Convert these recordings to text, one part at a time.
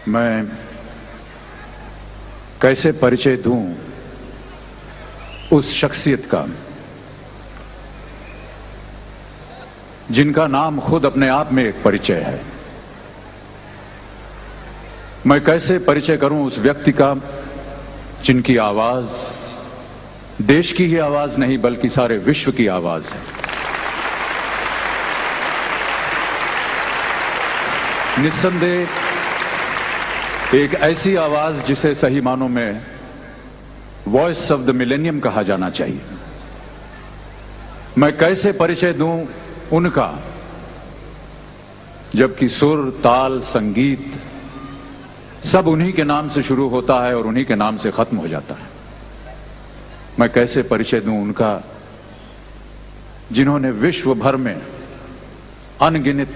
मैं कैसे परिचय दूं उस शख्सियत का जिनका नाम खुद अपने आप में एक परिचय है। मैं कैसे परिचय करूं उस व्यक्ति का जिनकी आवाज देश की ही आवाज नहीं बल्कि सारे विश्व की आवाज है। निस्संदेह एक ऐसी आवाज जिसे सही मानों में वॉइस ऑफ द मिलेनियम कहा जाना चाहिए। मैं कैसे परिचय दूं उनका जबकि सुर, ताल, संगीत सब उन्हीं के नाम से शुरू होता है और उन्हीं के नाम से खत्म हो जाता है। मैं कैसे परिचय दूं उनका जिन्होंने विश्व भर में अनगिनत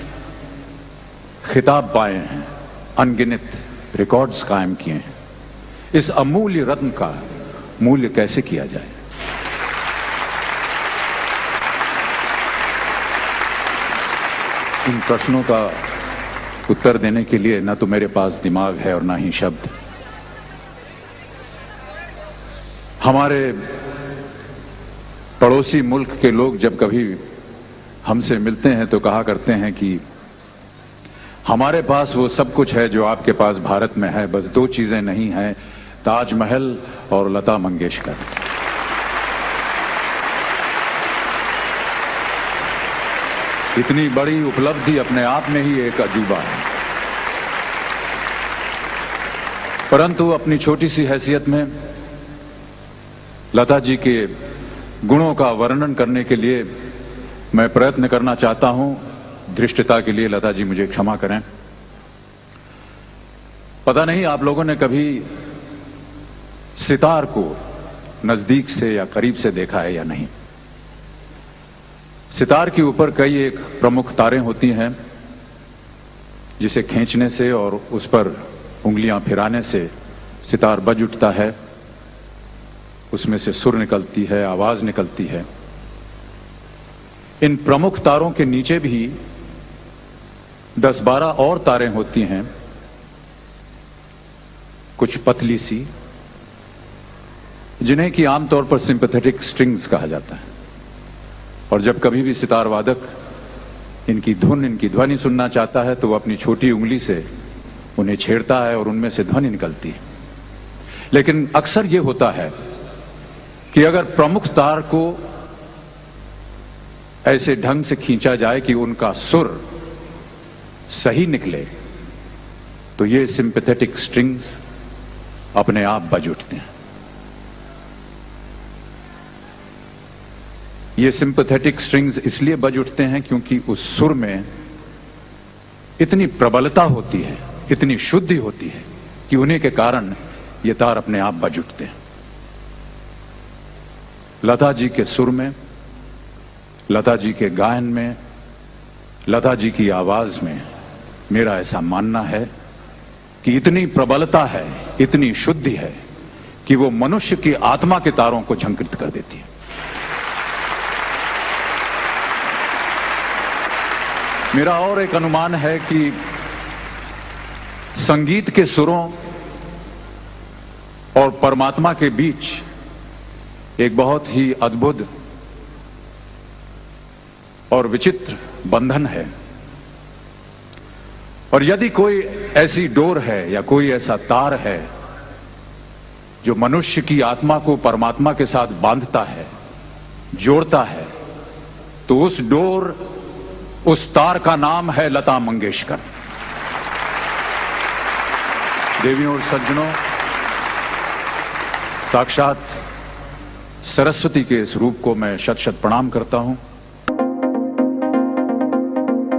खिताब पाए हैं, अनगिनत रिकॉर्ड्स कायम किए हैं। इस अमूल्य रत्न का मूल्य कैसे किया जाए? इन प्रश्नों का उत्तर देने के लिए न तो मेरे पास दिमाग है और ना ही शब्द। हमारे पड़ोसी मुल्क के लोग जब कभी हमसे मिलते हैं तो कहा करते हैं कि हमारे पास वो सब कुछ है जो आपके पास भारत में है, बस दो चीजें नहीं हैं, ताजमहल और लता मंगेशकर। इतनी बड़ी उपलब्धि अपने आप में ही एक अजूबा है। परंतु अपनी छोटी सी हैसियत में लता जी के गुणों का वर्णन करने के लिए मैं प्रयत्न करना चाहता हूं। धृष्टता के लिए लता जी मुझे क्षमा करें। पता नहीं आप लोगों ने कभी सितार को नजदीक से या करीब से देखा है या नहीं। सितार के ऊपर कई एक प्रमुख तारें होती हैं जिसे खींचने से और उस पर उंगलियां फिराने से सितार बज उठता है, उसमें से सुर निकलती है, आवाज निकलती है। इन प्रमुख तारों के नीचे भी 10-12 और तारें होती हैं, कुछ पतली सी, जिन्हें कि आमतौर पर सिंपैथेटिक स्ट्रिंग्स कहा जाता है। और जब कभी भी सितार वादक इनकी धुन, इनकी ध्वनि सुनना चाहता है तो वो अपनी छोटी उंगली से उन्हें छेड़ता है और उनमें से ध्वनि निकलती है। लेकिन अक्सर ये होता है कि अगर प्रमुख तार को ऐसे ढंग से खींचा जाए कि उनका सुर सही निकले तो ये सिंपैथेटिक स्ट्रिंग्स अपने आप बज उठते हैं। ये सिंपैथेटिक स्ट्रिंग्स इसलिए बज उठते हैं क्योंकि उस सुर में इतनी प्रबलता होती है, इतनी शुद्धि होती है कि उन्हीं के कारण ये तार अपने आप बज उठते हैं। लता जी के सुर में, लता जी के गायन में, लता जी की आवाज में मेरा ऐसा मानना है कि इतनी प्रबलता है, इतनी शुद्धि है कि वो मनुष्य की आत्मा के तारों को झंकृत कर देती है। मेरा और एक अनुमान है कि संगीत के सुरों और परमात्मा के बीच एक बहुत ही अद्भुत और विचित्र बंधन है। और यदि कोई ऐसी डोर है या कोई ऐसा तार है जो मनुष्य की आत्मा को परमात्मा के साथ बांधता है, जोड़ता है, तो उस डोर, उस तार का नाम है लता मंगेशकर। देवियों और सज्जनों, साक्षात सरस्वती के इस रूप को मैं शत शत प्रणाम करता हूं।